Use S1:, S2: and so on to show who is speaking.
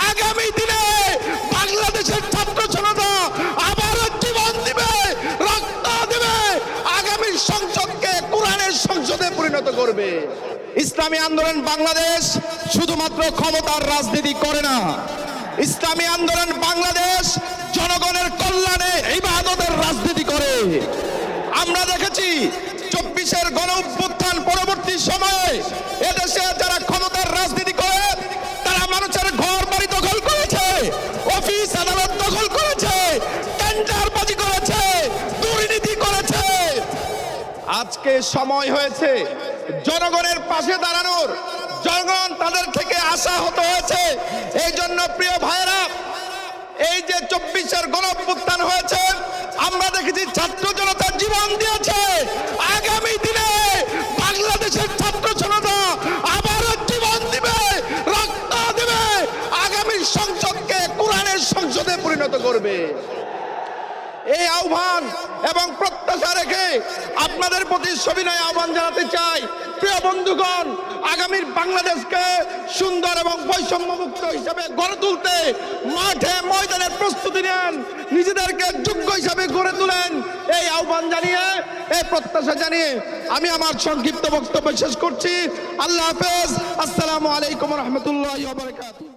S1: আগামী দিনে বাংলাদেশের ছাত্র জনতা আবারও জীবন দিবে, রক্ত দেবে, আগামী সংসদকে কোরআনের সংসদে পরিণত করবে। ইসলামী আন্দোলন বাংলাদেশ শুধুমাত্র ক্ষমতার রাজনীতি করে না, ইসলামী আন্দোলন বাংলাদেশ জনগণের কল্যাণে ইবাদতের রাজনীতি করে। আমরা দেখেছি 24-এর গণ অভ্যুত্থান পরবর্তী সময়ে এদেশে যারা ক্ষমতার রাজনীতি করে তারা মানুষের ঘর বাড়ি দখল করেছে, অফিস আদালত দখল করেছে, টেন্ডারবাজি করেছে, দুর্নীতি করেছে। আজকে সময় হয়েছে জনগণের পাশে দাঁড়ানোর, জনগণ তাদের থেকে আশাহত হয়েছে। এই জন্য প্রিয় ভাইয়েরা, এই যে 24-এর গণ অভ্যুত্থান হয়েছে, আমরা দেখেছি ছাত্র জনতা জীবন দিয়েছে। আগামী দিনে বাংলাদেশের ছাত্র জনতা আবারও জীবন দিবে, রক্ত দেবে, আগামী সংসদকে কোরআনের সংসদে পরিণত করবে। এই আহ্বান এবং প্রত্যাশা রেখে আপনাদের প্রতি সবিনয় আহ্বান জানাতে চাই, প্রিয় বন্ধুগণ, আগামীর বাংলাদেশকে সুন্দর এবং বৈষম্যমুক্ত হিসাবে গড়ে তুলতে মাঠে ময়দানে প্রস্তুতি নেন, নিজেদেরকে যোগ্য হিসাবে গড়ে তুলেন। এই আহ্বান জানিয়ে, এই প্রত্যাশা জানিয়ে আমি আমার সংক্ষিপ্ত বক্তব্য শেষ করছি। আল্লাহ হাফেজ। আসসালামু আলাইকুম রহমতুল্লাহি ওয়া বারাকাতুহু।